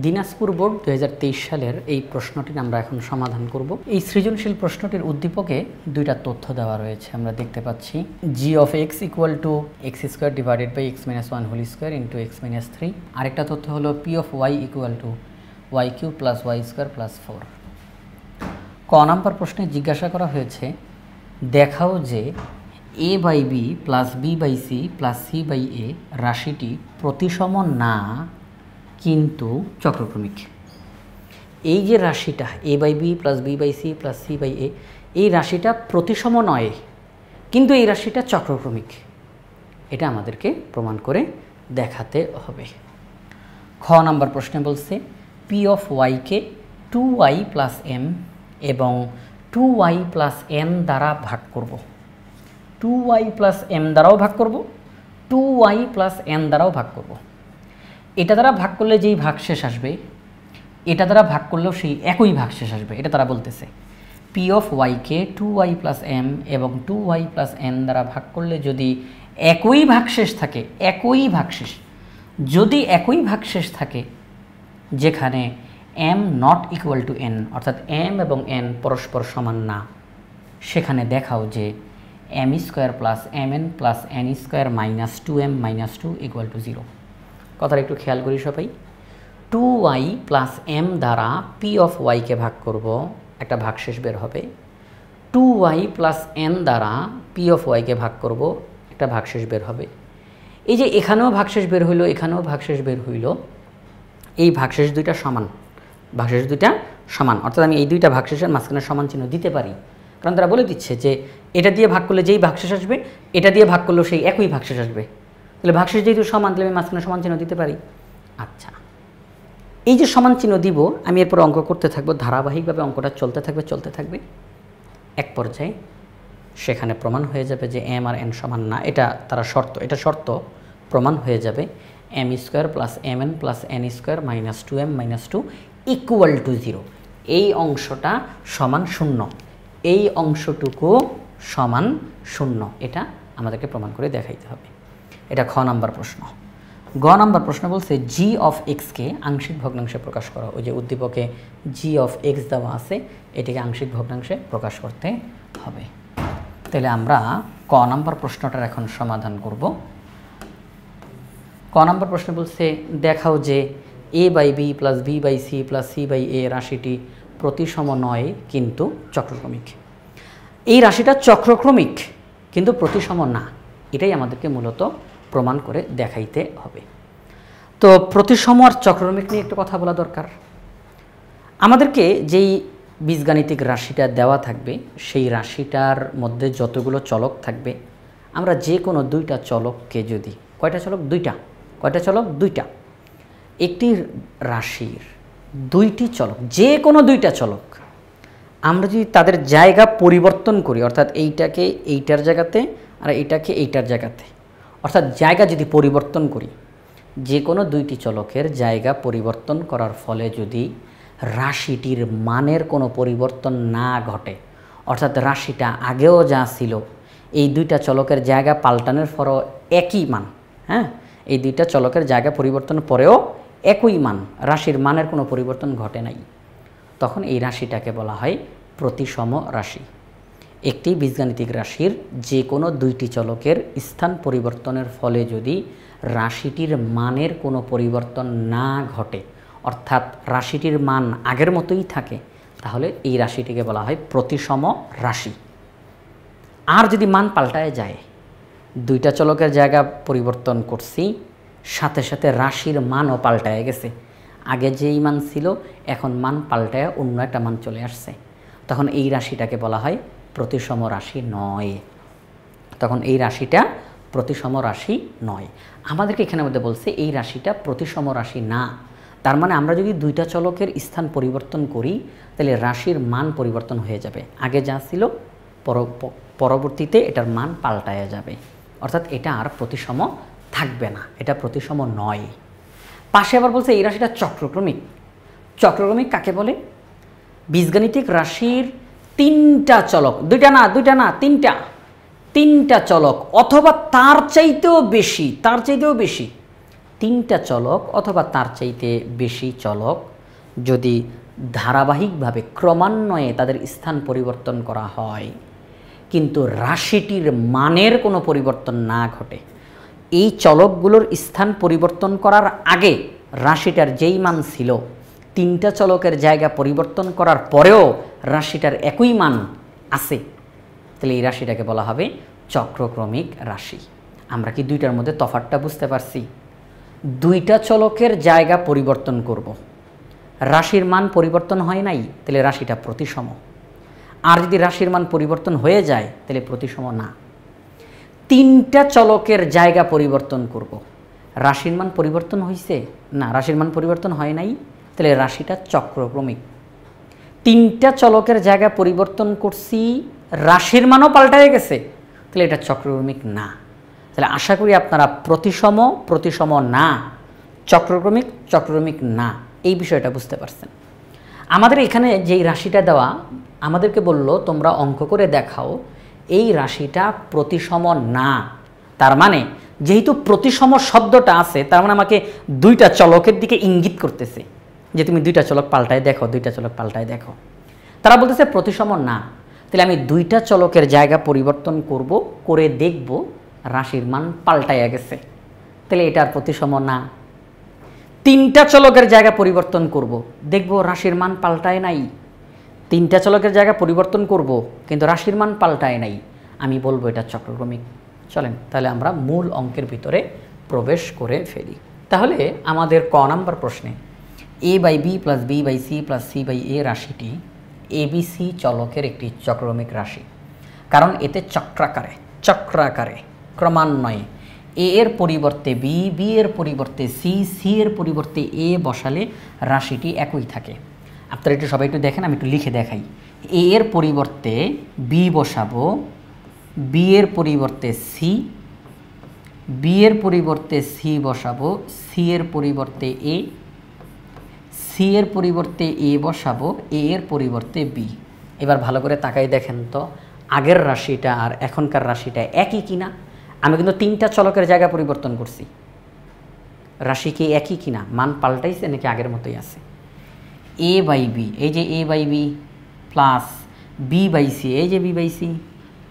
Dinajpur board 2023 সালের এই প্রশ্নটি আমরা এখন সমাধান করব। এই সৃজনশীল প্রশ্নটির উদ্দীপকে দুইটা তথ্য দেওয়া রয়েছে। আমরা দেখতে পাচ্ছি g of x equal to x square divided by x minus 1 whole square into x minus 3। আরেকটা তথ্য হলো p of y equal to y cube plus y square plus 4। ক নাম্বার প্রশ্নে জিজ্ঞাসা করা হয়েছে দেখাও যে a by b plus b by c plus c by a রাশিটি প্রতিসম না কিন্তু চক্রক্রমিক। এই যে রাশিটা a by b plus b by c plus c by a, এই রাশিটা প্রতিসম নয় কিন্তু এই রাশিটা চক্রক্রমিক, এটা আমাদেরকে প্রমাণ করে দেখাতে হবে। খ নাম্বার প্রশ্নে বলছে p of y K 2y plus m এবং 2y plus m দ্বারা ভাগ করব। 2y plus m দ্বারাও ভাগ করব, 2y plus n দ্বারাও ভাগ করব। এটা দ্বারা ভাগ করলে যেই ভাগশেষ আসবে এটা দ্বারা ভাগ করলেও সেই একই ভাগশেষ আসবে, এটা তারা বলতেছে। p of y K 2y plus m এবং 2y plus n দ্বারা ভাগ করলে যদি একই ভাগশেষ থাকে, একই ভাগশেষ যদি একই ভাগশেষ থাকে যেখানে m not equal to n অর্থাৎ m এবং n পরস্পর সমান না, সেখানে দেখাও যে m square plus mn plus n square minus 2m minus 2 equal to 0। কথাটা একটু খেয়াল করি সবাই। 2y প্লাস m দ্বারা p অফ y কে ভাগ করব, একটা ভাগশেষ বের হবে। 2y প্লাস n দ্বারা p অফ y কে ভাগ করব, একটা ভাগশেষ বের হবে। এই যে এখানেও ভাগশেষ বের হইল, এখানেও ভাগশেষ বের হইল, এই ভাগশেষ দুইটা সমান, ভাগশেষ দুইটা সমান, অর্থাৎ আমি এই দুইটা ভাগশেষের মাঝখানে সমান চিহ্ন দিতে পারি, কারণ তারা বলে দিচ্ছে যে এটা দিয়ে ভাগ করলে যেই ভাগশেষ আসবে এটা দিয়ে ভাগ করলেও সেই একই ভাগশেষ আসবে। তাহলে ভাগশেষ যেহেতু সমান, তাহলে আমি মাঝখানে সমান চিহ্ন দিতে পারি। আচ্ছা, এই যে সমান চিহ্ন দিব, আমি এরপর অঙ্ক করতে থাকবো, ধারাবাহিকভাবে অঙ্কটা চলতে থাকবে। এক পর্যায়ে সেখানে প্রমাণ হয়ে যাবে যে m আর n সমান না, এটা তারা শর্ত, এটা শর্ত প্রমাণ হয়ে যাবে। m square plus mn plus n square minus 2m minus 2 equal to 0। এই অংশটা সমান 0, এই অংশটুকু সমান 0, এটা আমাদেরকে প্রমাণ করে দেখাইতে হবে। এটা খ নাম্বার প্রশ্ন। গ নাম্বার প্রশ্ন বলছে g অফ x কে আংশিক ভগ্নাংশে প্রকাশ করা। ওই যে উদ্দীপকে g অফ x দেওয়া আছে, এটিকে আংশিক ভগ্নাংশে প্রকাশ করতে হবে। তাহলে আমরা ক নাম্বার প্রশ্নটার এখন সমাধান করব। ক নাম্বার প্রশ্ন বলছে দেখাও যে a by b plus b by c plus c by a রাশিটি প্রতিসম নয় কিন্তু চক্রক্রমিক। এই রাশিটা চক্রক্রমিক কিন্তু প্রতিসম না, এটাই আমাদেরকে মূলত প্রমাণ করে দেখাইতে হবে। তো প্রতিসম আর চক্রক্রমিক নিয়ে একটু কথা বলা দরকার। আমাদেরকে যেই বীজগাণিতিক রাশিটা দেওয়া থাকবে, সেই রাশিটার মধ্যে যতগুলো চলক থাকবে, আমরা যে কোনো দুইটা চলককে যদি, কয়টা চলক? দুইটা। কয়টা চলক? দুইটা। একটি রাশির দুইটি চলক, যে কোনো দুইটা চলক আমরা যদি তাদের জায়গা পরিবর্তন করি, অর্থাৎ এইটাকে এইটার জায়গাতে আর এইটাকে এইটার জায়গাতে, অর্থাৎ জায়গা যদি পরিবর্তন করি, যে কোনো দুইটি চলকের জায়গা পরিবর্তন করার ফলে যদি রাশিটির মানের কোনো পরিবর্তন না ঘটে, অর্থাৎ রাশিটা আগেও যা ছিল এই দুইটা চলকের জায়গা পাল্টানোর পরেও একই মান, হ্যাঁ, এই দুইটা চলকের জায়গা পরিবর্তনের পরেও একই মান, রাশির মানের কোনো পরিবর্তন ঘটে নাই, তখন এই রাশিটাকে বলা হয় প্রতিসম রাশি। একটি বীজগাণিতিক রাশির যে কোনো দুইটি চলকের স্থান পরিবর্তনের ফলে যদি রাশিটির মানের কোনো পরিবর্তন না ঘটে, অর্থাৎ রাশিটির মান আগের মতোই থাকে, তাহলে এই রাশিটিকে বলা হয় প্রতিসম রাশি। আর যদি মান পাল্টায় যায়, দুইটা চলকের জায়গা পরিবর্তন করছি, সাথে সাথে রাশির মানও পাল্টায় গেছে, আগে যেই মান ছিল এখন মান পাল্টায় অন্য একটা মান চলে আসছে, তখন এই রাশিটাকে বলা হয় প্রতিসম রাশি নয়। তখন এই রাশিটা প্রতিসম রাশি নয়। আমাদেরকে এখানে মধ্যে বলছে এই রাশিটা প্রতিসম রাশি না, তার মানে আমরা যদি দুইটা চলকের স্থান পরিবর্তন করি তাহলে রাশির মান পরিবর্তন হয়ে যাবে, আগে যা ছিল পরবর্তীতে এটার মান পাল্টায়া যাবে, অর্থাৎ এটা আর প্রতিসম থাকবে না, এটা প্রতিসম নয়। পাশে আবার বলছে এই রাশিটা চক্রক্রমিক। চক্রক্রমিক কাকে বলে? বীজগাণিতিক রাশির তিনটা চলক, দুইটা না তিনটা চলক অথবা তার চাইতেও বেশি তিনটা চলক অথবা তার চাইতে বেশি চলক যদি ধারাবাহিকভাবে ক্রমান্বয়ে তাদের স্থান পরিবর্তন করা হয় কিন্তু রাশিটির মানের কোনো পরিবর্তন না ঘটে, এই চলকগুলোর স্থান পরিবর্তন করার আগে রাশিটার যেই মান ছিল তিনটা চলকের জায়গা পরিবর্তন করার পরেও রাশিটার একই মান আছে, তাহলে এই রাশিটাকে বলা হবে চক্রক্রমিক রাশি। আমরা কি দুইটার মধ্যে তফাৎটা বুঝতে পারছি? দুইটা চলকের জায়গা পরিবর্তন করব, রাশির মান পরিবর্তন হয় নাই, তাহলে রাশিটা প্রতিসম। আর যদি রাশির মান পরিবর্তন হয়ে যায় তাহলে প্রতিসম না। তিনটা চলকের জায়গা পরিবর্তন করব, রাশির মান পরিবর্তন হয়েছে না, রাশির মান পরিবর্তন হয় নাই, তাহলে রাশিটা চক্রক্রমিক। তিনটা চলকের জায়গা পরিবর্তন করছি, রাশির মানও পাল্টায় গেছে, তাহলে এটা চক্রক্রমিক না। তাহলে আশা করি আপনারা প্রতিসম প্রতিসম না, চক্রক্রমিক চক্রক্রমিক না, এই বিষয়টা বুঝতে পারছেন। আমাদের এখানে যেই রাশিটা দেওয়া, আমাদেরকে বলল তোমরা অঙ্ক করে দেখাও এই রাশিটা প্রতিসম না। তার মানে যেহেতু প্রতিসম শব্দটা আছে তার মানে আমাকে দুইটা চলকের দিকে ইঙ্গিত করতেছে যে তুমি দুইটা চলক পাল্টায় দেখো, দুইটা চলক পাল্টায় দেখো। তারা বলতেছে প্রতিসম না, তাহলে আমি দুইটা চলকের জায়গা পরিবর্তন করব, করে দেখব রাশির মান পাল্টাইয়া গেছে, তাহলে এটা আর প্রতিসম না। তিনটা চলকের জায়গা পরিবর্তন করব, দেখব রাশির মান পাল্টায় নাই। তিনটা চলকের জায়গা পরিবর্তন করব কিন্তু রাশির মান পাল্টায় নাই, আমি বলবো এটা চক্রক্রমিক। চলেন তাহলে আমরা মূল অঙ্কের ভিতরে প্রবেশ করে ফেলি। তাহলে আমাদের ক নাম্বার প্রশ্নে a/b + b/c + c/a রাশিটি abc চলকের একটি চক্রক্রমিক রাশি, কারণ এতে চক্রাকারে ক্রমান্বয়ে a এর পরিবর্তে b, b এর পরিবর্তে c, c এর পরিবর্তে a বসালে রাশিটি একই থাকে। আপনারা একটু সবাই একটু দেখেন, আমি একটু লিখে দেখাই। a এর পরিবর্তে b বসাবো, b এর পরিবর্তে c, b এর পরিবর্তে c বসাবো, c এর পরিবর্তে a, c এর পরিবর্তে a বসাবো, a এর পরিবর্তে b। এবার ভালো করে তাকাই দেখেন তো আগের রাশিটা আর এখনকার রাশিটা একই কিনা। আমি কিন্তু তিনটা চলকের জায়গা পরিবর্তন করছি, রাশি কি একই কিনা, মান পাল্টাইছে নাকি আগের মতোই আছে। a/b, এই যে a/b প্লাস b/c, এই যে b/c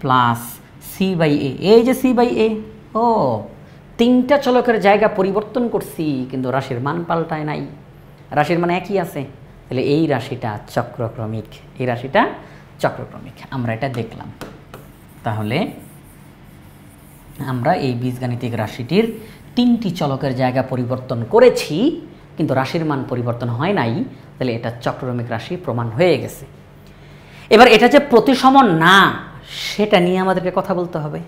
প্লাস c/a, এই যে c/a। ও, তিনটা চলকের জায়গা পরিবর্তন করছি কিন্তু রাশির মান পাল্টায় নাই, রাশির মান একই আছে, তাহলে এই রাশিটা চক্রক্রমিক, এই রাশিটা চক্রক্রমিক। আমরা এটা দেখলাম। তাহলে আমরা এই বীজগাণিতিক রাশিটির তিনটি চলকের জায়গা পরিবর্তন করেছি কিন্তু রাশির মান পরিবর্তন হয় নাই, তাহলে এটা চক্রক্রমিক রাশি প্রমাণ হয়ে গেছে। এবার এটা যে প্রতিসম না সেটা নিয়ে আমাদেরকে কথা বলতে হবে।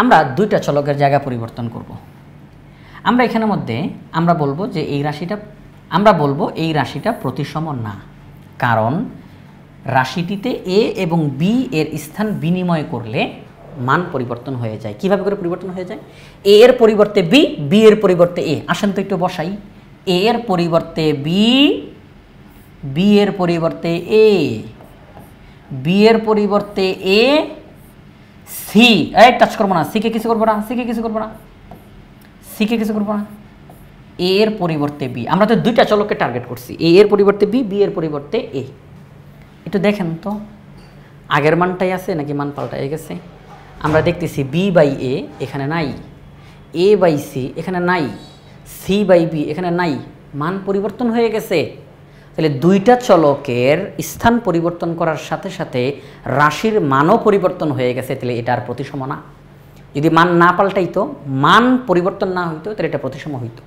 আমরা দুইটা চলকের জায়গা পরিবর্তন করব। আমরা এখানের মধ্যে আমরা বলবো যে এই রাশিটা প্রতিসম না, কারণ রাশিটিতে a এবং b এর স্থান বিনিময় করলে মান পরিবর্তন হয়ে যায়। কিভাবে করে পরিবর্তন হয়ে যায়? a এর পরিবর্তে b, b এর পরিবর্তে a। আসেন তো একটু বসাই, a এর পরিবর্তে b, b এর পরিবর্তে a, b এর পরিবর্তে a, c, এই টাচ করবো না, c কে কিছু করবো না, c কে কিছু করবো না, c কে কিছু করবো না, a এর পরিবর্তে b। আমরা তো দুইটা চলককে টার্গেট করছি, a এর পরিবর্তে b, b এর পরিবর্তে a। একটু দেখেন তো আগের মানটাই আছে নাকি মান পাল্টায় গেছে। আমরা দেখতেছি b/a এখানে নাই, a/c এখানে নাই, c/b এখানে নাই, মান পরিবর্তন হয়ে গেছে। তাহলে দুইটা চলকের স্থান পরিবর্তন করার সাথে সাথে রাশির মানও পরিবর্তন হয়ে গেছে, তাহলে এটা আর প্রতিসম না। যদি মান না পাল্টাইতো, মান পরিবর্তন না হইতো, তাহলে এটা প্রতিসম হইতো,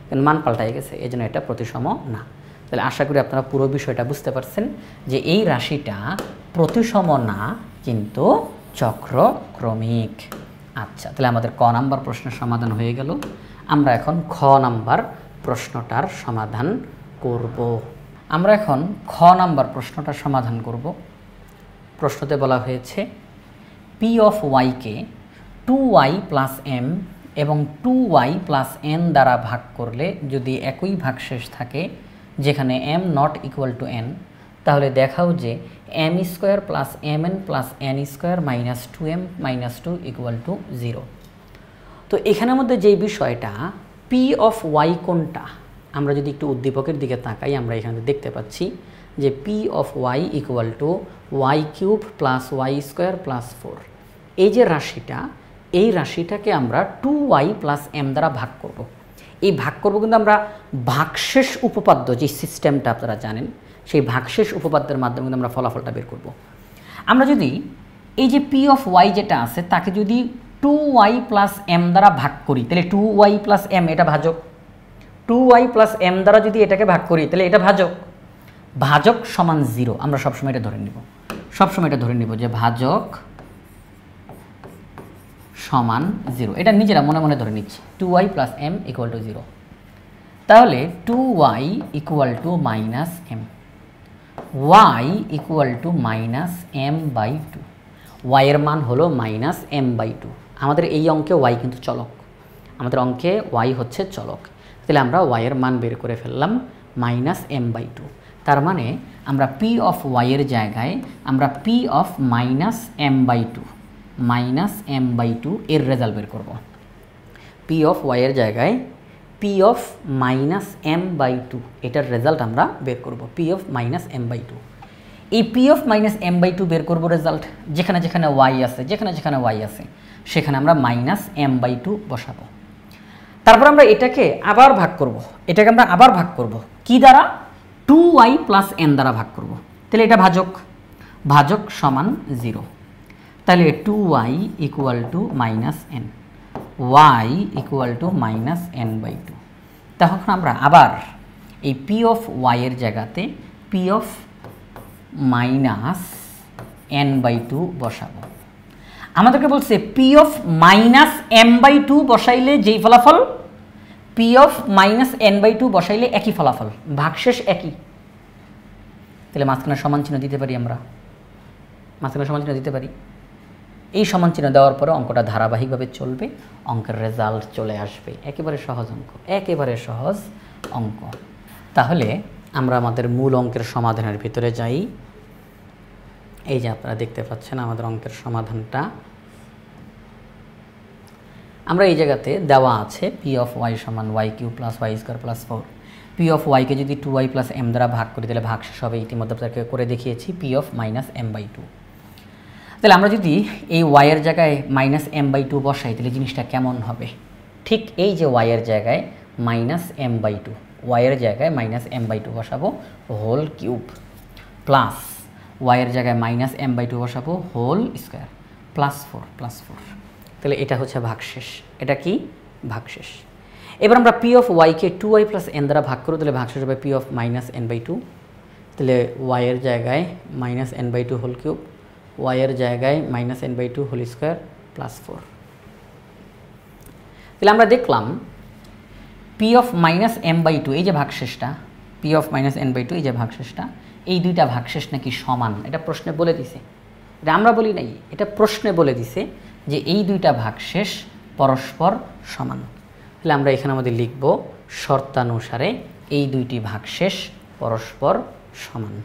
কিন্তু মান পাল্টাই গেছে, এই জন্য এটা প্রতিসম না। তাহলে আশা করি আপনারা পুরো বিষয়টা বুঝতে পারছেন যে এই রাশিটা প্রতিসম না কিন্তু চক্রক্রমিক। আচ্ছা, তাহলে আমাদের ক নাম্বার প্রশ্নের সমাধান হয়ে গেল। আমরা এখন খ নাম্বার প্রশ্নটার সমাধান করব। আমরা এখন খ নাম্বার প্রশ্নটার সমাধান করব। প্রশ্নতে বলা হয়েছে পি অফ ওয়াইকে 2y + m এবং 2y + n দ্বারা ভাগ করলে যদি একই ভাগশেষ থাকে যেখানে m ≠ n, তাহলে দেখাও যে m² + mn + n² - 2m - 2 = 0। তো এখানের মধ্যে যেই বিষয়টা পি অফ ওয়াই কোনটা? আমরা যদি একটু উদ্দীপকের দিকে তাকাই আমরা এখানে দেখতে পাচ্ছি যে P of Y equal to Y cube plus Y square plus 4। এই যে রাশিটা, এই রাশিটাকে আমরা 2y প্লাস m দ্বারা ভাগ করব। এই ভাগ করব কিন্তু আমরা ভাগশেষ উপপাদ্য যে সিস্টেমটা আপনারা জানেন, সেই ভাগশেষ উপপাদ্যের মাধ্যমে কিন্তু আমরা ফলাফলটা বের করব। আমরা যদি এই যে পি অফ ওয়াই যেটা আছে তাকে যদি 2y প্লাস m দ্বারা ভাগ করি তাহলে 2y প্লাস m এটা ভাজক, 2y প্লাস m দ্বারা যদি এটাকে ভাগ করি তাহলে এটা ভাজক, ভাজক সমান 0। আমরা সবসময় এটা ধরে নিব, সবসময় এটা ধরে নিব যে ভাজক সমান 0। এটা নিজেরা মনে মনে ধরে নিচ্ছি 2y plus m equal to 0। তাহলে 2y equal to minus m, y equal to minus m/2, y এর মান হলো মাইনাস m/2। আমাদের এই অঙ্কে y কিন্তু চলক, আমাদের অঙ্কে y হচ্ছে চলক, তাহলে আমরা y এর মান বের করে ফেললাম মাইনাস m/2। তার মানে আমরা p অফ y এর জায়গায় আমরা p of minus m/2 minus m/2 এর রেজাল্ট বের করব। p অফ y এর জায়গায় p অফ মাইনাস m/2 এটার রেজাল্ট আমরা বের করব, p অফ মাইনাস m/2। এই p অফ মাইনাস m/2 বের করব রেজাল্ট, যেখানে যেখানে y আছে, যেখানে যেখানে y আছে সেখানে আমরা মাইনাস m/2 বসাবো। তারপর আমরা এটাকে আবার ভাগ করব, এটাকে আমরা আবার ভাগ করব কি দ্বারা? 2y প্লাস n দ্বারা ভাগ করব। তাহলে এটা ভাজক, ভাজক সমান 0। তাহলে 2y equal to minus n, y equal to minus n/2। তখন আমরা আবার এই p অফ y এর জায়গাতে p অফ মাইনাস n/2 বসাবো। আমাদেরকে বলছে p অফ মাইনাস m/2 বসাইলে যেই ফলাফল, p অফ মাইনাস n/2 বসাইলে একই ফলাফল, ভাগশেষ একই। তাহলে মাঝখানে সমান চিহ্ন দিতে পারি, আমরা মাঝখানে সমান চিহ্ন দিতে পারি। এই সমান চিহ্ন দেওয়ার পরে অঙ্কটা ধারাবাহিকভাবে চলবে, অঙ্কের রেজাল্ট চলে আসবে। একেবারে সহজ অঙ্ক, একেবারে সহজ অঙ্ক। তাহলে আমরা আমাদের মূল অঙ্কের সমাধানের ভিতরে যাই। এই যে আপনারা দেখতে পাচ্ছেন আমাদের অঙ্কের সমাধানটা। আমরা এই জায়গাতে দেওয়া আছে পি অফ ওয়াই সমান Y Q plus Y square plus 4। P of ওয়াইকে যদি 2y প্লাস m দ্বারা ভাগ করি তাহলে ভাগশেষ হবে, ইতিমধ্যে আপনাকে করে দেখিয়েছি, পি অফ মাইনাস m/2। তাহলে আমরা যদি এই y এর জায়গায় মাইনাস m/2 বসাই তাহলে জিনিসটা কেমন হবে? ঠিক এই যে y এর জায়গায় মাইনাস m/2, y এর জায়গায় মাইনাস m/2 বসাবো হোল কিউব, প্লাস y এর জায়গায় মাইনাস m/2 বসাবো হোল স্কোয়ার প্লাস 4। তাহলে এটা হচ্ছে ভাগশেষ। এটা কি? ভাগশেষ। এবার আমরা পি অফ ওয়াইকে 2y প্লাস n দ্বারা ভাগ করব, তাহলে ভাগশেষ হবে পি অফ মাইনাস n/2। তাহলে y এর জায়গায় minus n/2 whole cube, y এর জায়গায় minus n/2 whole square plus 4। তাহলে আমরা দেখলাম পি অফ মাইনাস m/2 এই যে ভাগশেষটা, পি অফ মাইনাস n/2 এই যে ভাগশেষটা, এই দুইটা ভাগশেষ নাকি সমান। এটা প্রশ্নে বলে দিছে, এটা আমরা বলি নাই, এটা প্রশ্নে বলে দিছে যে এই দুইটা ভাগশেষ পরস্পর সমান। তাহলে আমরা এখানে আমাদের লিখব শর্তানুসারে এই দুইটি ভাগশেষ পরস্পর সমান।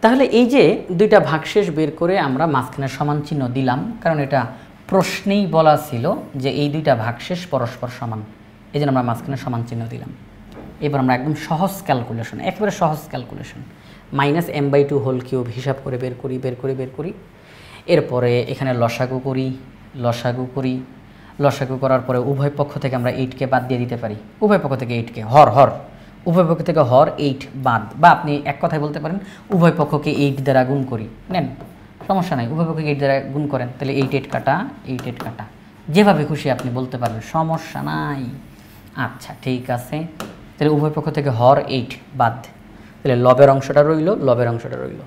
তাহলে এই যে দুইটা ভাগশেষ বের করে আমরা মাঝখানে সমান চিহ্ন দিলাম, কারণ এটা প্রশ্নেই বলা ছিল যে এই দুইটা ভাগশেষ পরস্পর সমান, এই জন্য আমরা মাঝখানে সমান চিহ্ন দিলাম। এবার আমরা একদম সহজ ক্যালকুলেশন, একেবারে সহজ calculation, minus m/2 whole cube হিসাব করে বের করি। এরপরে এখানে লসাগু করি, লসাগু করার পরে উভয় পক্ষ থেকে আমরা 8কে বাদ দিয়ে দিতে পারি। উভয় পক্ষ থেকে 8কে উভয় পক্ষ থেকে 8 বাদ, বা আপনি এক কথায় বলতে পারেন উভয় পক্ষকে 8 দ্বারা গুণ করি, নেন সমস্যা নাই, উভয় পক্ষকে 8 দ্বারা গুণ করেন, তাহলে 8 কাটা, 8 কাটা, যেভাবে খুশি আপনি বলতে পারবেন, সমস্যা নাই। আচ্ছা ঠিক আছে, তাহলে উভয় পক্ষ থেকে 8 বাদ, তাহলে লবের অংশটা রইল।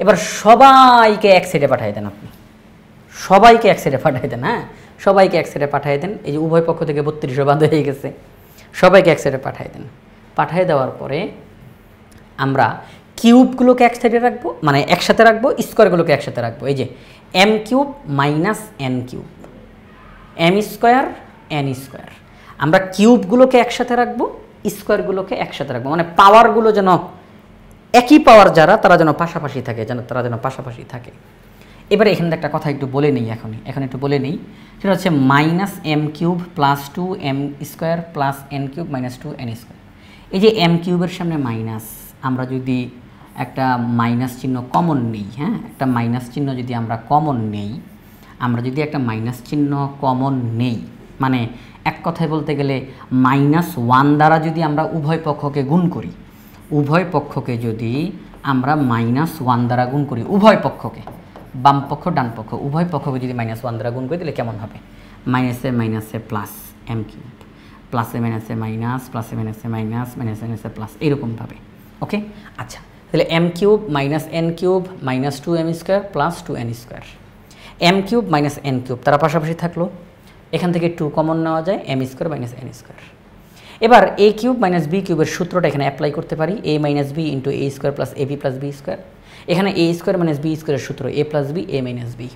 এবার সবাইকে এক সাইডে পাঠিয়ে দেন, আপনি সবাইকে এক সাইডে পাঠিয়ে দেন। হ্যাঁ, সবাইকে এক সাইডে পাঠিয়ে দেন। এই যে উভয় পক্ষ থেকে 32 বাদ হয়ে গেছে, সবাইকে এক সাইডে পাঠিয়ে দেন। পাঠিয়ে দেওয়ার পরে আমরা কিউবগুলোকে এক সাইডে রাখবো, মানে একসাথে রাখবো, স্কোয়ারগুলোকে একসাথে রাখবো। এই যে m cube minus n cube, m square n square, আমরা কিউবগুলোকে একসাথে রাখবো, স্কোয়ারগুলোকে একসাথে রাখবো, মানে পাওয়ারগুলো যেন একই পাওয়ার যারা তারা যেন পাশাপাশি থাকে, তারা যেন পাশাপাশি থাকে। এবারে এখানে একটা কথা একটু বলে নিই, এখন একটু বলে নিই, সেটা হচ্ছে minus M cube plus 2m square plus n cube minus 2n square. এই যে m কিউবের সামনে মাইনাস, আমরা যদি একটা মাইনাস চিহ্ন কমন নেই, হ্যাঁ, একটা মাইনাস চিহ্ন যদি আমরা কমন নেই, মানে এক কথায় বলতে গেলে -1 দ্বারা যদি আমরা উভয় পক্ষকে গুণ করি, উভয় পক্ষকে যদি আমরা -1 দ্বারা গুণ করি, উভয় পক্ষকে, বাম পক্ষ ডান পক্ষ উভয় পক্ষকে যদি -1 দ্বারা গুণ করি, তাহলে কেমন হবে? মাইনাসে মাইনাসে প্লাস এম কিউব, প্লাসে মাইনাসে মাইনাস, প্লাসে মাইনাসে মাইনাস, মাইনাসে মাইনাসে প্লাস, এইরকমভাবে। ওকে, আচ্ছা, তাহলে M cube minus N cube minus 2m square plus 2n square, M cube minus N cube তারা পাশাপাশি থাকলো, এখান থেকে 2 কমন নেওয়া যায়, M square minus N square. এবার এ কিউব মাইনাস বি কিউবের সূত্রটা এখানে অ্যাপ্লাই করতে পারি, এ minus B into A square plus A B plus B square. এখানে এ স্কোয়ার মাইনাস বি স্কোয়ারের সূত্র এ plus B A minus B.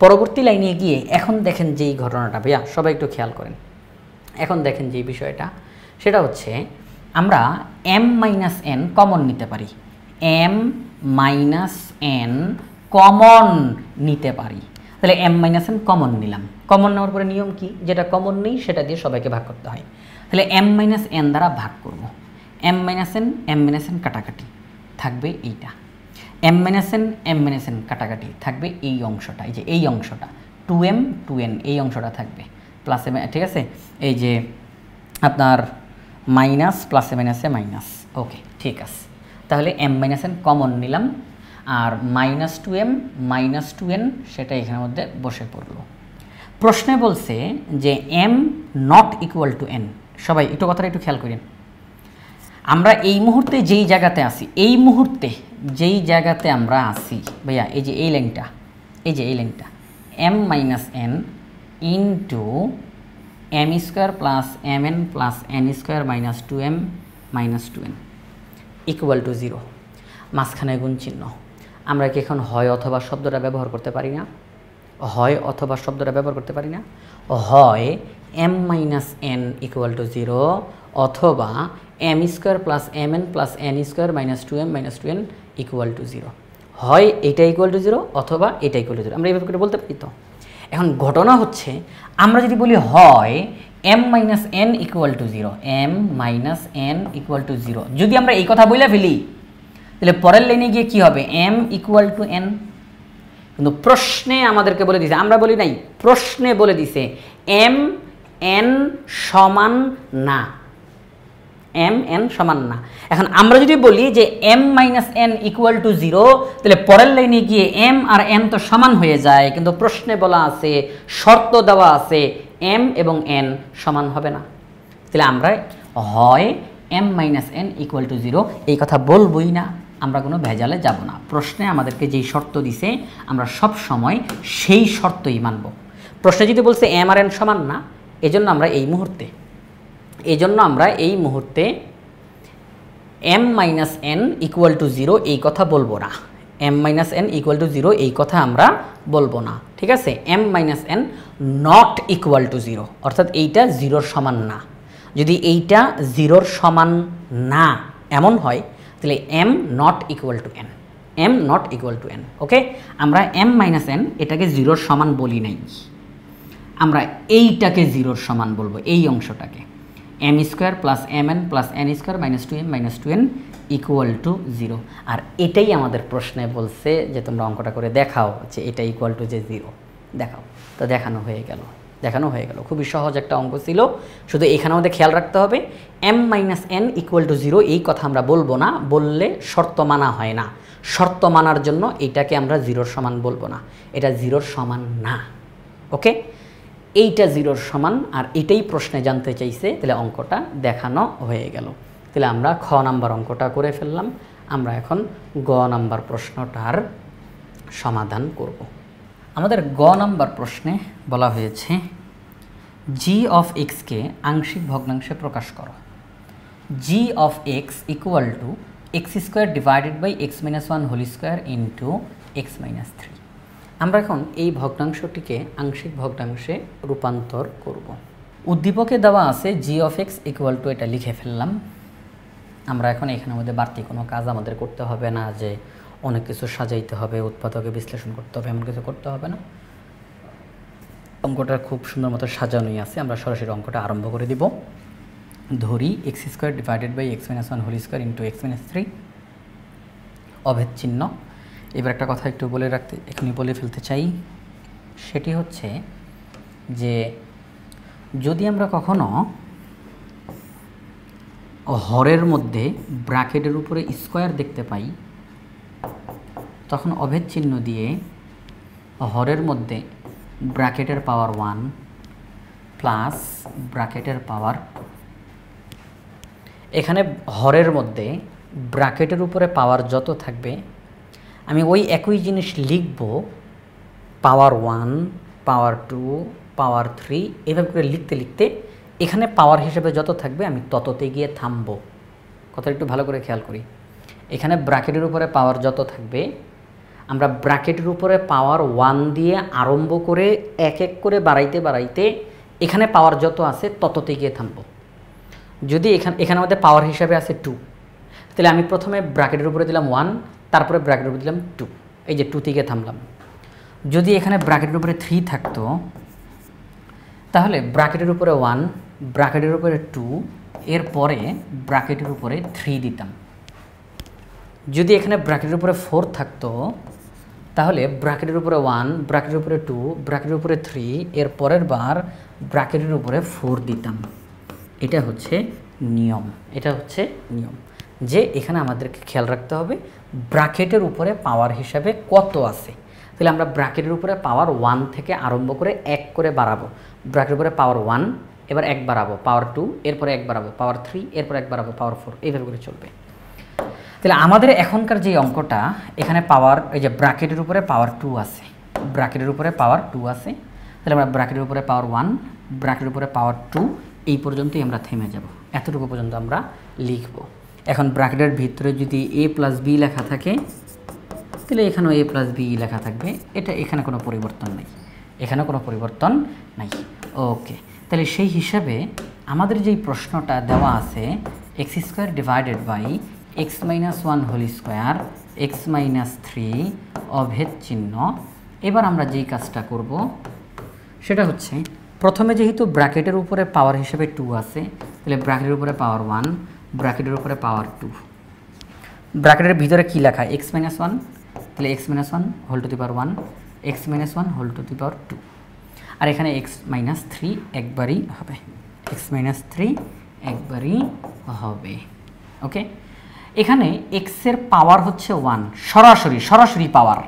পরবর্তী লাইনে গিয়ে এখন দেখেন যেই ঘটনাটা, ভাইয়া সবাই একটু খেয়াল করেন, এখন দেখেন যেই বিষয়টা, সেটা হচ্ছে আমরা এম মাইনাস এন কমন নিতে পারি, এম মাইনাস এন কমন নিতে পারি। তাহলে এম মাইনাস এন কমন নিলাম, কমন নেওয়ার পরে নিয়ম কি, যেটা কমন নেই সেটা দিয়ে সবাইকে ভাগ করতে হয়। তাহলে এম মাইনাস এন দ্বারা ভাগ করব, এম মাইনাস এন কাটাকাটি থাকবে এইটা, এম মাইনাস এন কাটাকাটি থাকবে এই অংশটা, এই যে এই অংশটা 2m 2n এই অংশটা থাকবে, প্লাসে, ঠিক আছে, এই যে আপনার মাইনাস প্লাসে মাইনাসে মাইনাস। ওকে, ঠিক আছে, তাহলে এম মাইনাস এন কমন নিলাম, আর -2m -2n সেটা এখানের মধ্যে বসে পড়লো। প্রশ্নে বলছে যে m not equal to n। সবাই একটু কথাটা একটু খেয়াল করেন, আমরা এই মুহূর্তে যেই জায়গাতে আছি, এই মুহূর্তে যেই জায়গাতে আমরা আছি ভাইয়া, এই যে এই লাইনটা, এই যে এই লাইনটা m minus N into M square plus M N plus N square minus 2m minus 2n equal to 0, মাঝখানে গুণ চিহ্ন। আমরা কি এখন হয় অথবা শব্দটা ব্যবহার করতে পারি না? হয় অথবা শব্দটা ব্যবহার করতে পারি না? হয় m minus N equal to 0 অথবা M square plus M N plus N square minus 2m minus 2n equal to 0। হয় এটা ইকুয়াল টু 0 অথবা এটা ইকুয়াল টু 0, আমরা এইভাবে করে বলতে পারি তো। এখন ঘটনা হচ্ছে আমরা যদি বলি হয় m minus N equal to 0, m minus N equal to 0, যদি আমরা এই কথা বলে ফেলি, তাহলে পরের লাইনে গিয়ে কী হবে? m equal to n। কিন্তু প্রশ্নে আমাদেরকে বলে দিছে, আমরা বলি নাই, প্রশ্নে বলে দিছে m n সমান না, m n সমান না। এখন আমরা যদি বলি যে m minus N equal to 0, তাহলে পরের লাইনে গিয়ে m আর n তো সমান হয়ে যায়, কিন্তু প্রশ্নে বলা আছে, শর্ত দেওয়া আছে m এবং n সমান হবে না। তাহলে আমরা হয় m minus N equal to 0 এই কথা বলবই না, আমরা কোনো ভেজালে যাব না। প্রশ্নে আমাদেরকে যেই শর্ত দিছে আমরা সব সময় সেই শর্তই মানব। প্রশ্নে যদি বলছে m আর n সমান না, এজন্য আমরা এই মুহূর্তে m minus N equal to 0 এই কথা বলবো না, m minus N equal to 0 এই কথা আমরা বলবো না, ঠিক আছে। m minus N not equal to 0, অর্থাৎ এইটা 0-র সমান না। যদি এইটা 0-র সমান না এমন হয়, তাহলে m not equal to n, m not equal to n। ওকে, আমরা m মাইনাস এন এটাকে 0-র সমান বলি নাই, আমরা এইটাকে 0-র সমান বলবো, এই অংশটাকে m square plus M N plus N square minus 2m minus 2n equal to 0। আর এটাই আমাদের প্রশ্নে বলছে যে তোমরা অঙ্কটা করে দেখাও যে এটা ইকুয়াল টু যে 0, দেখাও। তো দেখানো হয়ে গেল, খুবই সহজ একটা অঙ্ক ছিল। শুধু এখানে আমাদের খেয়াল রাখতে হবে m minus N equal to 0 এই কথা আমরা বলবো না, বললে শর্ত মানা হয় না। শর্ত মানার জন্য এইটাকে আমরা 0-র সমান বলবো না, এটা 0-র সমান না। ওকে, এইটা 0-র সমান, আর এটাই প্রশ্নে জানতে চাইছে, তাহলে অঙ্কটা দেখানো হয়ে গেল। তাহলে আমরা খ নাম্বার অঙ্কটা করে ফেললাম, আমরা এখন গ নাম্বার প্রশ্নটার সমাধান করব। আমাদের গ নাম্বার প্রশ্নে বলা হয়েছে জি অফ এক্সকে আংশিক ভগ্নাংশে প্রকাশ করো। G of X equal to X square divided by X minus 1 whole square into X minus 3। আমরা এখন এই ভগ্নাংশটিকে আংশিক ভগ্নাংশে রূপান্তর করব। উদ্দীপকে দেওয়া আছে জি অফ এক্স ইকুয়াল টু, এটা লিখে ফেললাম। আমরা এখন এখানের মধ্যে বাড়তি কোনো কাজ আমাদের করতে হবে না, যে অনেক কিছু সাজাইতে হবে, উৎপাদকে বিশ্লেষণ করতে হবে, এমন কিছু করতে হবে না। অঙ্কটা খুব সুন্দর মতো সাজানোই আছে। আমরা সরাসরি অঙ্কটা আরম্ভ করে দিব। ধরি X square divided by X minus one whole square into X minus three অভেদ চিহ্ন। এবার একটা কথা একটু এখনই বলে ফেলতে চাই, সেটি হচ্ছে যে যদি আমরা কখনো হরের মধ্যে ব্র্যাকেটের উপরে স্কোয়ার দেখতে পাই, তখন অভেদ চিহ্ন দিয়ে হরের মধ্যে ব্র্যাকেটের পাওয়ার 1 প্লাস ব্র্যাকেটের পাওয়ার 2। এখানে হরের মধ্যে ব্র্যাকেটের উপরে পাওয়ার যত থাকবে আমি ওই একই জিনিস লিখব পাওয়ার 1 পাওয়ার 2 পাওয়ার 3 এভাবে করে লিখতে লিখতে এখানে পাওয়ার হিসেবে যত থাকবে আমি তততে গিয়ে থামবো। কথা একটু ভালো করে খেয়াল করি। এখানে ব্র্যাকেটের উপরে পাওয়ার যত থাকবে আমরা ব্র্যাকেটের উপরে পাওয়ার 1 দিয়ে আরম্ভ করে এক এক করে বাড়াইতে বাড়াইতে এখানে পাওয়ার যত আছে তততে গিয়ে থামবো। যদি এখানে আমাদের পাওয়ার হিসাবে আছে 2, তাহলে আমি প্রথমে ব্র্যাকেটের উপরে দিলাম 1, তারপরে ব্র্যাকেটের উপরে দিলাম 2, এই যে 2 থেকে থামলাম। যদি এখানে ব্র্যাকেটের উপরে 3 থাকতো তাহলে ব্র্যাকেটের উপরে 1, ব্র্যাকেটের উপরে 2, এরপরে ব্র্যাকেটের উপরে 3 দিতাম। যদি এখানে ব্র্যাকেটের উপরে 4 থাকতো তাহলে ব্র্যাকেটের উপরে 1, ব্র্যাকেটের উপরে 2, ব্র্যাকেটের উপরে 3, এর পরের বার ব্র্যাকেটের উপরে 4 দিতাম। এটা হচ্ছে নিয়ম। এটা হচ্ছে নিয়ম যে এখানে আমাদেরকে খেয়াল রাখতে হবে ব্র্যাকেটের উপরে পাওয়ার হিসাবে কত আছে। তাহলে আমরা ব্র্যাকেটের উপরে পাওয়ার 1 থেকে আরম্ভ করে এক করে বাড়াবো। ব্র্যাকেটের উপরে পাওয়ার 1, এবার এক বাড়াবো পাওয়ার 2, এরপরে এক বাড়াবো পাওয়ার 3, এরপর এক বাড়াবো পাওয়ার 4, এইভাবে করে চলবে। তাহলে আমাদের এখনকার যে অঙ্কটা এখানে পাওয়ার এই যে ব্র্যাকেটের উপরে পাওয়ার 2 আছে, ব্র্যাকেটের উপরে পাওয়ার 2 আছে, তাহলে আমরা ব্র্যাকেটের উপরে পাওয়ার 1, ব্র্যাকেটের উপরে পাওয়ার 2 এই পর্যন্তই আমরা থেমে যাব। এতটুকু পর্যন্ত আমরা লিখব। এখন ব্র্যাকেটের ভিতরে যদি a প্লাস বি লেখা থাকে তাহলে এখানেও a প্লাস বি লেখা থাকবে। এখানে কোনো পরিবর্তন নেই, এখানে কোনো পরিবর্তন নাই। ওকে, তাহলে সেই হিসাবে আমাদের যেই প্রশ্নটা দেওয়া আছে X square divided by X minus one whole square X minus 3 অভেদ চিহ্ন। এবার আমরা যেই কাজটা করব সেটা হচ্ছে প্রথমে যেহেতু ব্র্যাকেটের উপরে পাওয়ার হিসেবে 2 আছে, তাহলে ব্র্যাকেটের উপরে পাওয়ার 1, ব্র্যাকেটের উপরে পাওয়ার 2। ব্র্যাকেটের ভিতরে কী লেখা এক্স মাইনাস 1, তাহলে X minus 1 whole to the power 1, X minus 1 whole to the power 2। আর এখানে এক্স মাইনাস 3 একবারই হবে, এক্স মাইনাস 3 একবারই হবে। ওকে, এখানে এক্সের পাওয়ার হচ্ছে 1, সরাসরি পাওয়ার।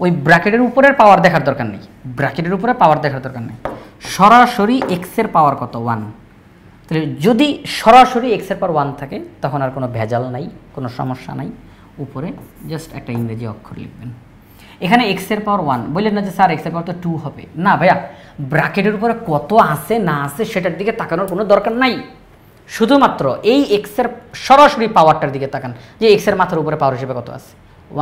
ওই ব্র্যাকেটের উপরের পাওয়ার দেখার দরকার নেই, ব্র্যাকেটের উপরে পাওয়ার দেখার দরকার নেই, সরাসরি এক্সের পাওয়ার কত 1। তাহলে যদি সরাসরি এক্সের পাওয়ার 1 থাকে তখন আর কোনো ভেজাল নাই, কোনো সমস্যা নাই। উপরে জাস্ট একটা ইংরেজি অক্ষর লিখবেন। এখানে এক্সের পাওয়ার 1 বললেন না যে স্যার এক্সের পাওয়ার তো 2 হবে না। ভাইয়া ব্র্যাকেটের উপরে কত আছে না আছে সেটার দিকে তাকানোর কোনো দরকার নাই, শুধুমাত্র এই এক্সের সরাসরি পাওয়ারটার দিকে তাকান যে এক্সের মাথার উপরে পাওয়ার হিসেবে কত আছে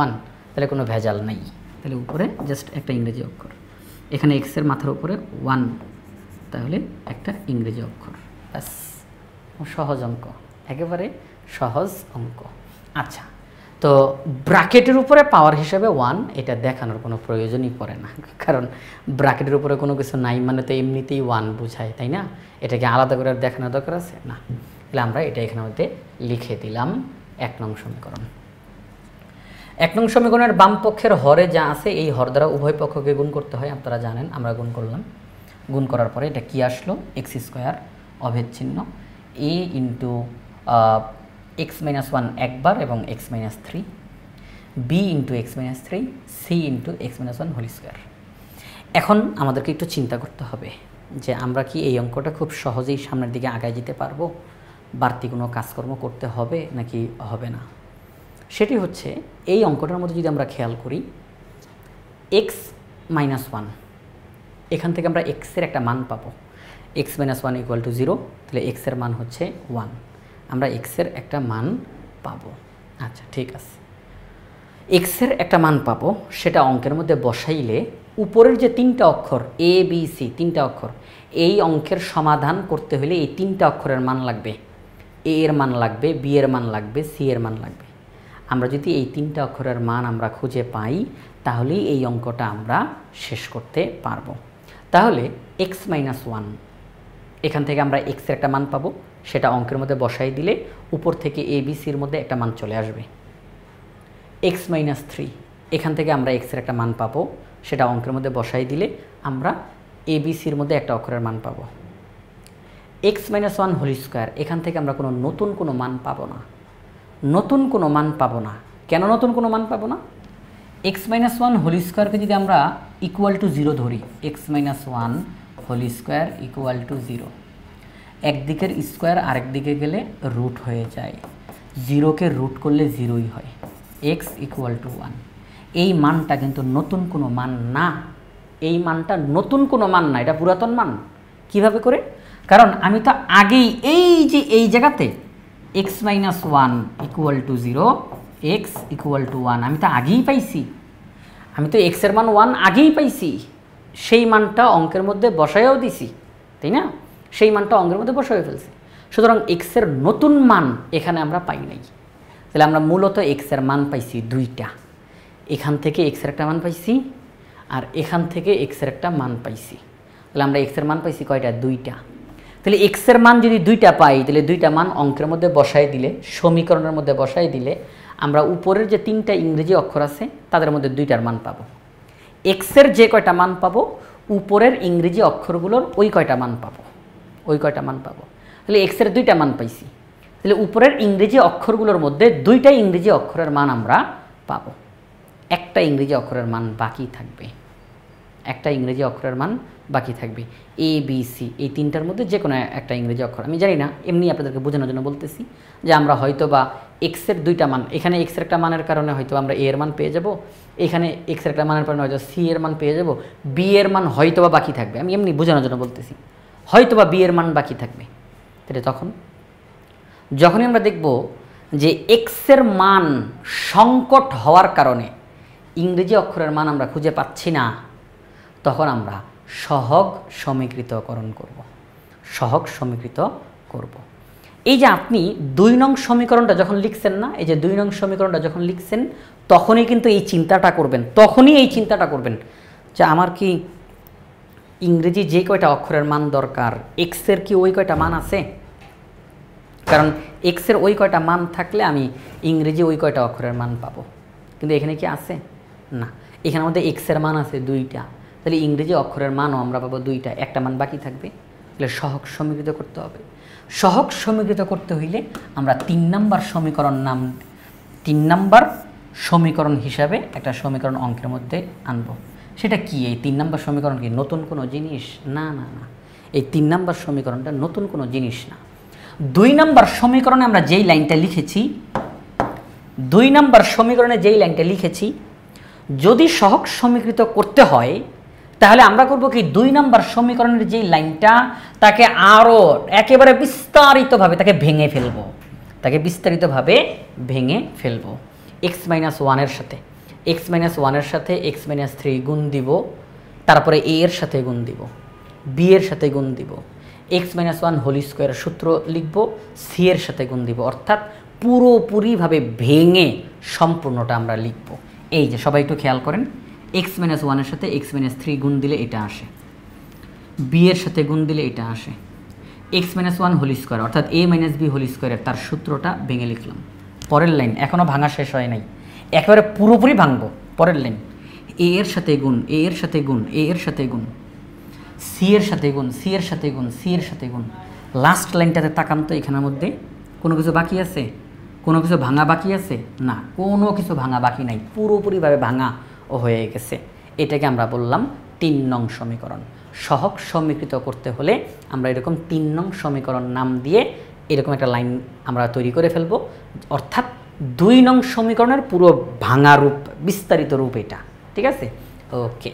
1। তাহলে কোনো ভেজাল নাই। তাহলে উপরে জাস্ট একটা ইংরেজি অক্ষর, এখানে এক্সের মাথার উপরে 1, তাহলে একটা ইংরেজি অক্ষর, ব্যাস। সহজ অঙ্ক, একেবারে সহজ অঙ্ক। আচ্ছা, তো ব্র্যাকেটের উপরে পাওয়ার হিসাবে 1 এটা দেখানোর কোনো প্রয়োজনই পড়ে না, কারণ ব্র্যাকেটের উপরে কোনো কিছু নাই মানে তো এমনিতেই 1 বোঝায়, তাই না? এটাকে আলাদা করে দেখানোর দরকার আছে না। তাহলে আমরা এটা এখানে মধ্যে লিখে দিলাম 1 নং সমীকরণ। 1 নং সমীকরণের বাম পক্ষের হরে যা আছে এই হর দ্বারা উভয় পক্ষকে গুণ করতে হয়, আপনারা জানেন। আমরা গুণ করলাম, গুণ করার পরে এটা কি আসলো এক্স স্কোয়ার অভেদ চিহ্ন a ইন্টু এক্স মাইনাস 1 একবার এবং X minus 3, B into X minus 3, C into X minus 1 whole square. এখন আমাদেরকে একটু চিন্তা করতে হবে যে আমরা কি এই অঙ্কটা খুব সহজেই সামনের দিকে আগায় যেতে পারবো, বাড়তি কোনো কাজকর্ম করতে হবে নাকি হবে না। সেটি হচ্ছে এই অঙ্কটার মধ্যে যদি আমরা খেয়াল করি এক্স মাইনাস 1, এখান থেকে আমরা এক্সের একটা মান পাবো, এক্স মাইনাস 1 ইকুয়াল টু 0, তাহলে এক্সের মান হচ্ছে 1, আমরা এক্সের একটা মান পাবো। আচ্ছা ঠিক আছে, এক্সের একটা মান পাবো, সেটা অঙ্কের মধ্যে বসাইলে উপরের যে 3টা অক্ষর এ বি সি 3টা অক্ষর, এই অঙ্কের সমাধান করতে হলে এই 3টা অক্ষরের মান লাগবে। এ এর মান লাগবে, বি এর মান লাগবে, সি এর মান লাগবে। আমরা যদি এই তিনটা অক্ষরের মান আমরা খুঁজে পাই তাহলেই এই অঙ্কটা আমরা শেষ করতে পারবো। তাহলে x-1 এখান থেকে আমরা x এর একটা মান পাবো, সেটা অঙ্কের মধ্যে বসাই দিলে উপর থেকে ABCর মধ্যে একটা মান চলে আসবে। x-3 এখান থেকে আমরা x এর একটা মান পাবো, সেটা অঙ্কের মধ্যে বসাই দিলে আমরা ABCর মধ্যে একটা অক্ষরের মান পাবো। x-1 হোল স্কোয়ার এখান থেকে আমরা কোনো নতুন কোনো মান পাবো না, নতুন কোনো মান পাবো না। কেন নতুন কোনো মান পাবো না? x-1 হোল স্কোয়ারকে যদি আমরা ইকুয়াল টু 0 ধরি, x-1 whole square equal to 0, একদিকের স্কোয়ার আরেক দিকে গেলে রুট হয়ে যায়, 0কে রুট করলে 0ই হয়, x ইকুয়াল টু 1। এই মানটা কিন্তু নতুন কোনো মান না, এই মানটা নতুন কোনো মান না, এটা পুরাতন মান। কিভাবে করে? কারণ আমি তো আগেই এই জায়গাতে x-1 equal to 0, x equal to 1 আমি তো আগেই পাইছি, আমি তো x এর মান 1 আগেই পাইছি, সেই মানটা অঙ্কের মধ্যে বসায়ও দিছি, তাই না? সেই মানটা অঙ্কের মধ্যে বসায় ফেলছি। সুতরাং x এর নতুন মান এখানে আমরা পাই নাই। তাহলে আমরা মূলত x এর মান পাইছি দুইটা, এখান থেকে x এর একটা মান পাইছি আর এখান থেকে x এর একটা মান পাইছি। তাহলে আমরা x এর মান পাইছি কয়টা? দুইটা। তাহলে x এর মান যদি দুইটা পাই তাহলে দুইটা মান অঙ্কের মধ্যে বসাই দিলে, সমীকরণের মধ্যে বসাই দিলে আমরা উপরের যে তিনটা ইংরেজি অক্ষর আছে তাদের মধ্যে দুইটার মান পাবো। x এর যে কয়টা মান পাবো উপরের ইংরেজি অক্ষরগুলোর ওই কয়টা মান পাবো, ওই কয়টা মান পাবো। তাহলে x এর দুইটা মান পাইছি, তাহলে উপরের ইংরেজি অক্ষরগুলোর মধ্যে দুইটা ইংরেজি অক্ষরের মান আমরা পাবো, একটা ইংরেজি অক্ষরের মান বাকি থাকবে, একটা ইংরেজি অক্ষরের মান বাকি থাকবে। ABC এই তিনটার মধ্যে যে কোনো একটা ইংরেজি অক্ষর, আমি জানি না, এমনি আপনাদেরকে বোঝানোর জন্য বলতেছি যে আমরা হয়তো বা x এর দুইটা মান, এখানে x এর একটা মানের কারণে হয়তো আমরা a এর মান পেয়ে যাব, এখানে x এর একটা মানের কারণে হয়তো c এর মান পেয়ে যাব, b এর মান হয়তো বা বাকি থাকবে, আমি এমনি বোঝানোর জন্য বলতেছি, হয়তো বা b এর মান বাকি থাকবে। তাহলে যখনই আমরা দেখব যে x এর মান সংকট হওয়ার কারণে ইংরেজি অক্ষরের মান আমরা খুঁজে পাচ্ছি না, তখন আমরা সহগ সমীকৃতকরণ করব, সহগ সমীকৃত করব। এই যে আপনি 2 নং সমীকরণটা যখন লিখছেন না, এই যে 2 নং সমীকরণটা যখন লিখছেন তখনই কিন্তু এই চিন্তাটা করবেন, তখনই এই চিন্তাটা করবেন যে আমার কি ইংরেজি যে কয়টা অক্ষরের মান দরকার x এর কি ওই কয়টা মান আছে? কারণ x এর ওই কয়টা মান থাকলে আমি ইংরেজি ওই কয়টা অক্ষরের মান পাবো, কিন্তু এখানে কি আছে? না, এখানে আমাদের x এর মান আছে দুইটা, তাহলে ইংরেজি অক্ষরের মানও আমরা পাবো দুইটা, একটা মান বাকি থাকবে। তাহলে সহগ সমীকৃত করতে হবে। সহগ সমীকৃত করতে হইলে আমরা 3 নাম্বার সমীকরণ হিসাবে একটা সমীকরণ অঙ্কের মধ্যে আনবো। সেটা কি? এই 3 নাম্বার সমীকরণ কি নতুন কোনো জিনিস? না না না, এই 3 নাম্বার সমীকরণটা নতুন কোনো জিনিস না। 2 নাম্বার সমীকরণে আমরা যেই লাইনটা লিখেছি, 2 নাম্বার সমীকরণে যেই লাইনটা লিখেছি যদি সহগ সমীকৃত করতে হয় তাহলে আমরা করব কি, 2 নাম্বার সমীকরণের যেই লাইনটা তাকে আরও একেবারে বিস্তারিতভাবে তাকে ভেঙে ফেলবো, তাকে বিস্তারিতভাবে ভেঙে ফেলবো। x-1 এর সাথে x-3 গুণ দিব, তারপরে a এর সাথে গুণ দিব, b এর সাথে গুণ দিব, x-1 হোল স্কোয়ারের সূত্র লিখব, c এর সাথে গুণ দিব, অর্থাৎ পুরোপুরিভাবে ভেঙে সম্পূর্ণটা আমরা লিখব। এই যে সবাই একটু খেয়াল করেন, x-1 এর সাথে x-3 গুণ দিলে এটা আসে, b এর সাথে গুণ দিলে এটা আসে, x-1 হোল স্কোয়ার অর্থাৎ a - b হোল স্কোয়ারের তার সূত্রটা ভেঙে লিখলাম। পরের লাইন এখনও ভাঙা শেষ হয় নাই, একেবারে পুরোপুরি ভাঙবো। পরের লাইন a এর সাথে গুণ, a এর সাথে গুণ, a এর সাথে গুণ, c এর সাথে গুণ, c এর সাথে গুণ, c এর সাথে গুণ। লাস্ট লাইনটাতে তাকান তো, এখানের মধ্যে কোনো কিছু বাকি আছে? কোনো কিছু ভাঙা বাকি আছে? না, কোনো কিছু ভাঙা বাকি নাই, পুরোপুরিভাবে ভাঙা ও হয়ে গেছে। এটাকে আমরা বললাম 3 নং সমীকরণ। সহগ সমীকৃত করতে হলে আমরা এরকম 3 নং সমীকরণ নাম দিয়ে এরকম একটা লাইন আমরা তৈরি করে ফেলবো, অর্থাৎ 2 নং সমীকরণের পুরো ভাঙা রূপ, বিস্তারিত রূপ এটা। ঠিক আছে? ওকে,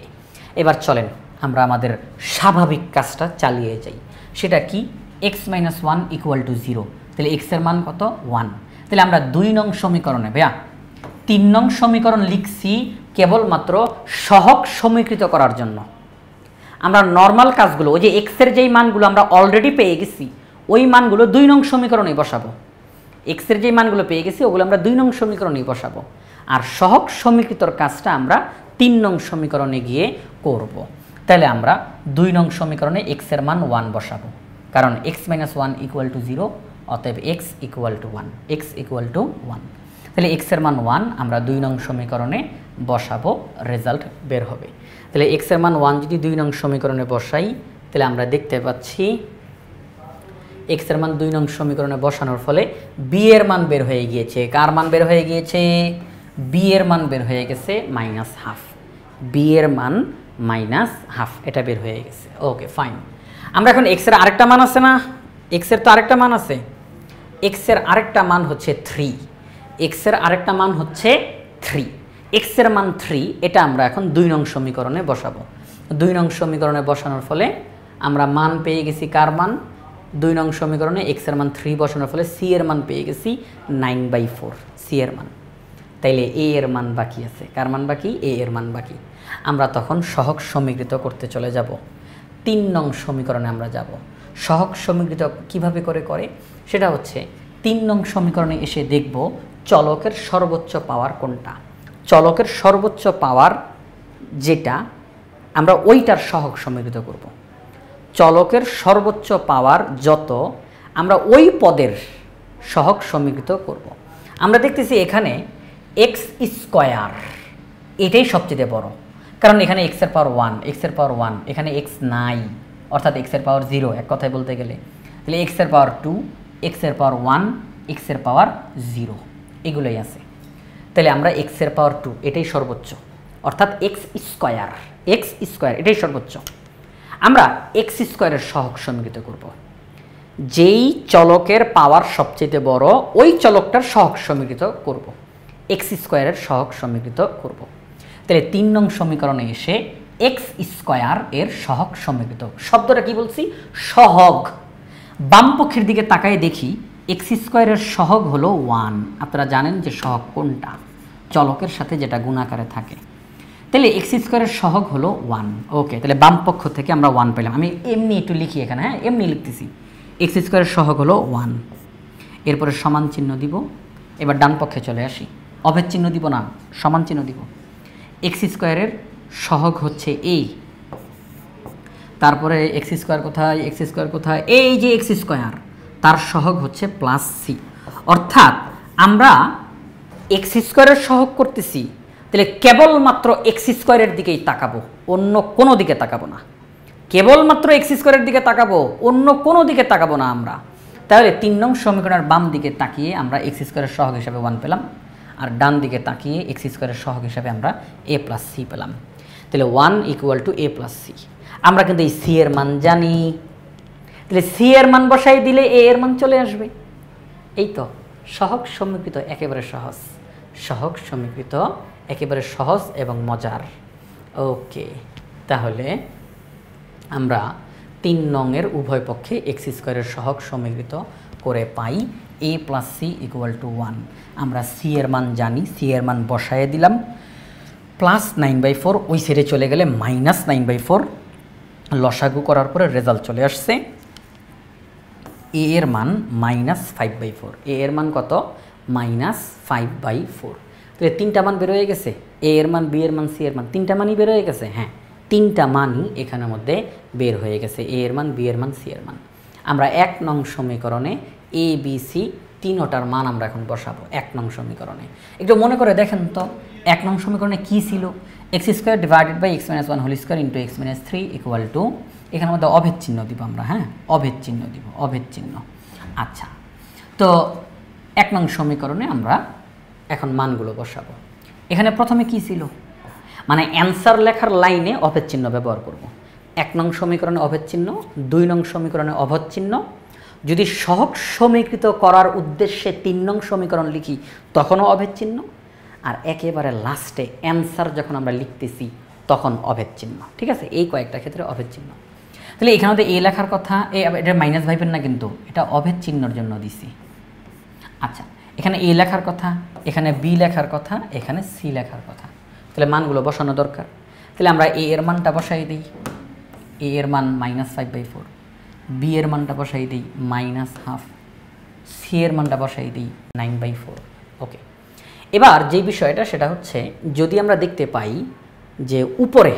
এবার চলেন আমরা আমাদের স্বাভাবিক কাজটা চালিয়ে যাই। সেটা কি? x-1 ইকুয়াল টু 0, তাহলে x এর মান কত? 1। তাহলে আমরা 2 নং সমীকরণে, ভাইয়া 3 নং সমীকরণ লিখছি কেবলমাত্র সহগ সমীকৃত করার জন্য। আমরা নর্মাল কাজগুলো, ওই যে x এর যেই মানগুলো আমরা অলরেডি পেয়ে গেছি ওই মানগুলো 2 নং সমীকরণে বসাবো। এক্স এর যে মানগুলো পেয়ে গেছি ওগুলো আমরা 2 নং সমীকরণেই বসাবো, আর সহগ সমীকৃতর কাজটা আমরা 3 নং সমীকরণে গিয়ে করব। তাহলে আমরা 2 নং সমীকরণে এক্স এর মান 1 বসাবো, কারণ x - 1 = 0, অতএব x = 1, x = 1। তাহলে x এর মান 1 আমরা 2 নং সমীকরণে বসাবো, রেজাল্ট বের হবে। তাহলে x এর মান 1 যদি 2 নং সমীকরণে বসাই, তাহলে আমরা দেখতে পাচ্ছি x এর মান 2 নং সমীকরণে বসানোর ফলে b এর মান বের হয়ে গিয়েছে। কার মান বের হয়ে গিয়েছে? b এর মান বের হয়ে গেছে -1/2। b এর মান -1/2 এটা বের হয়ে গেছে। Okay fine. আমরা এখন x এর আরেকটা মান আছে না, x এর তো আরেকটা মান আছে, x এর আরেকটা মান হচ্ছে 3, x এর আরেকটা মান হচ্ছে 3, x এর মান 3, এটা আমরা এখন 2 নং সমীকরণে বসাবো। 2 নং সমীকরণে বসানোর ফলে আমরা মান পেয়ে গেছি, কার মান? 2 নং সমীকরণে x এর মান 3 বসানোর ফলে c এর মান পেয়ে গেছি 9/4, c এর মান। তাইলে a এর মান বাকি আছে, কার মান বাকি? a এর মান বাকি। আমরা তখন সহগ সমীকৃত করতে চলে যাব, 3 নং সমীকরণে আমরা যাব। সহগ সমীকৃত কিভাবে করে সেটা হচ্ছে 3 নং সমীকরণে এসে দেখব চলকের সর্বোচ্চ পাওয়ার কোনটা। চলকের সর্বোচ্চ পাওয়ার যেটা আমরা ওইটার সহগ সমীকৃত করব। চলকের সর্বোচ্চ পাওয়ার যত আমরা ওই পদের সহগ সমীকৃত করব। আমরা দেখতেছি এখানে x² এটাই সবচেয়ে বড়, কারণ এখানে x এর পাওয়ার 1, x এর পাওয়ার 1, এখানে x নাই, অর্থাৎ x এর পাওয়ার 0 এক কথায় বলতে গেলে। তাহলে x এর পাওয়ার 2, x এর পাওয়ার 1, x এর পাওয়ার 0 এগুলোই আছে। তাহলে আমরা x এর পাওয়ার 2 এটাই সর্বোচ্চ, অর্থাৎ x² এটাই সর্বোচ্চ। আমরা x² এর সহগ সমীকৃত করব। যেই চলকের পাওয়ার সবচেয়ে বড় ওই চলকটার সহগ সমীকৃত করব, x² এর সহগ সমীকৃত করব। তাহলে 3 নং সমীকরণে এসে x² এর সহগ সমীকৃত, শব্দটা কি বলছি? সহগ। বাম পক্ষের দিকে তাকায় দেখি x² এর সহগ হলো 1। আপনারা জানেন যে সহগ কোনটা? চলকের সাথে যেটা গুণাকারে থাকে। তাহলে x² এর সহগ হলো 1। ওকে, তাহলে বাম পক্ষ থেকে আমরা 1 পেলাম। আমি এমনি একটু লিখি এখানে, হ্যাঁ এমনি লিখতেছি। x² এর সহগ হলো 1, এরপরে সমান চিহ্ন দিব। এবার ডান পক্ষে চলে আসি, অভেদ চিহ্ন দিব না, সমান চিহ্ন দিব। x² এর সহগ হচ্ছে এই, তারপরে x² কোথায়? x² কোথায়? এই যে x², তার সহগ হচ্ছে +c। অর্থাৎ আমরা x² এর সহগ করতেছি, তাহলে কেবলমাত্র x² এর দিকেই তাকাবো, অন্য কোনো দিকে তাকাবো না। কেবলমাত্র x² এর দিকে তাকাবো, অন্য কোনো দিকে তাকাবো না আমরা। তাহলে 3 নং সমীকরণের বাম দিকে তাকিয়ে আমরা x² এর সহগ হিসাবে 1 পেলাম, আর ডান দিকে তাকিয়ে x² এর সহগ হিসাবে আমরা a + c পেলাম। তাহলে 1 = a + c। আমরা কিন্তু এই c এর মান জানি, তাহলে c এর মান বসাই দিলে a এর মান চলে আসবে। এই তো সহগ সমীকৃত, একেবারে সহজ। সহগ সমীকৃত একেবারে সহজ এবং মজার। ওকে, তাহলে আমরা 3 নং এর উভয় পক্ষে x² এর সহগ সমীকৃত করে পাই a + c = 1। আমরা c এর মান জানি, c এর মান বসায় দিলাম, +9/4, ওই সাইডে চলে গেলে -9/4, লসাগু করার পরে রেজাল্ট চলে আসছে a এর মান -5/4। a এর মান কত? -5/4। তাহলে 3টা মান বের হয়ে গেছে, a এর মান, b এর মান, c এর মান, 3টা মানই বের হয়ে গেছে। হ্যাঁ, 3টা মানই এখানের মধ্যে বের হয়ে গেছে, a এর মান, b এর মান, c এর মান। আমরা 1 নং সমীকরণে a b c তিনটার মান আমরা এখন বসাবো 1 নং সমীকরণে। একটু মনে করে দেখেন তো 1 নং সমীকরণে কি ছিল? x² / x - 1² × x - 3 = এখানের মধ্যে অভেদ চিহ্ন দিব আমরা, হ্যাঁ অভেদ চিহ্ন দিব, অভেদ চিহ্ন। আচ্ছা, তো 1 নং সমীকরণে আমরা এখন মানগুলো বসাবো। এখানে প্রথমে কি ছিল? মানে অ্যান্সার লেখার লাইনে অভেদ চিহ্ন ব্যবহার করব। 1 নং সমীকরণে অভেদ চিহ্ন, 2 নং সমীকরণে অভেদ চিহ্ন। যদি সহগ সমীকৃত করার উদ্দেশ্যে 3 নং সমীকরণ লিখি তখনও অভেদ চিহ্ন, আর একেবারে লাস্টে অ্যান্সার যখন আমরা লিখতেছি তখন অভেদ চিহ্ন। ঠিক আছে, এই কয়েকটা ক্ষেত্রে অভেদ চিহ্ন। তাহলে এখানে তো a লেখার কথা, এটা মাইনাস ভাইবেন না কিন্তু, এটা অভেদ চিহ্নর জন্য দিছি। আচ্ছা, এখানে a লেখার কথা, এখানে b লেখার কথা, এখানে c লেখার কথা। তাহলে মানগুলো বসানো দরকার। তাহলে আমরা a এর মানটা বসাই দিই, a এর মান -5/4, b এর মানটা বসাই দিই -1/2, সি এর মানটা বসাই দিই 9/4। ওকে, এবার যে বিষয়টা সেটা হচ্ছে যদি আমরা দেখতে পাই যে উপরে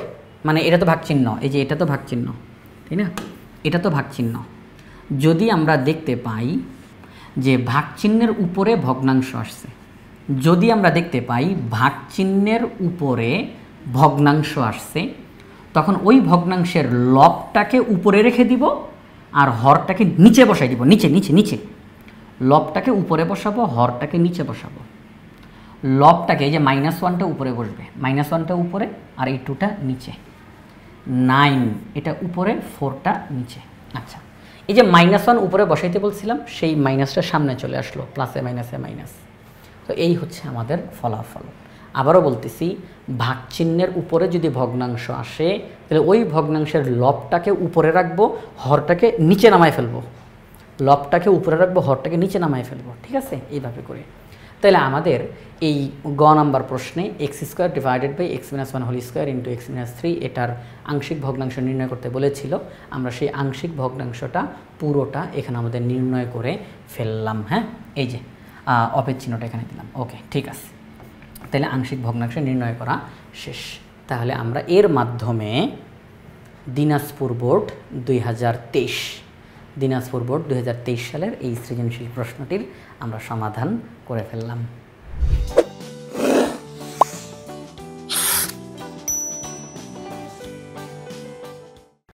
মানে এটা তো ভাগচিহ্ন, এই যে এটা তো ভাগচিহ্ন, তাই না, এটা তো ভাগচিহ্ন, যদি আমরা দেখতে পাই যে ভাগচিহ্নের উপরে ভগ্নাংশ আসছে, যদি আমরা দেখতে পাই ভাগচিহ্নের উপরে ভগ্নাংশ আসছে, তখন ওই ভগ্নাংশের লবটাকে উপরে রেখে দিব আর হরটাকে নিচে বসাই দিব, নিচে নিচে নিচে। লবটাকে উপরে বসাবো, হরটাকে নিচে বসাবো। লবটাকে এই যে -1টা উপরে বসবে, -1টা উপরে আর এই 2টা নিচে, 9 এটা উপরে, 4টা নিচে। আচ্ছা, এই যে -1 উপরে বসাইতে বলছিলাম সেই মাইনাসটা সামনে চলে আসলো, প্লাসে মাইনাসে মাইনাস। তো এই হচ্ছে আমাদের ফলাফল। আবারও বলতেছি, ভাগচিহ্নের উপরে যদি ভগ্নাংশ আসে তাহলে ওই ভগ্নাংশের লবটাকে উপরে রাখবো, হরটাকে নিচে নামায় ফেলবো। লবটাকে উপরে রাখবো, হরটাকে নিচে নামায় ফেলবো, ঠিক আছে, এইভাবে করে। তাহলে আমাদের এই গ নাম্বার প্রশ্নে x² divided by x-1² into x-3 এটার আংশিক ভগ্নাংশ নির্ণয় করতে বলেছিল। আমরা সেই আংশিক ভগ্নাংশটা পুরোটা এখানে আমাদের নির্ণয় করে ফেললাম। হ্যাঁ, এই যে অপের চিহ্নটা এখানে দিলাম। ওকে, ঠিক আছে, তাহলে আংশিক ভগ্নাংশ নির্ণয় করা শেষ। তাহলে আমরা এর মাধ্যমে দিনাজপুর বোর্ড 2023 সালের এই সৃজনশীল প্রশ্নটির আমরা সমাধান করে ফেললাম।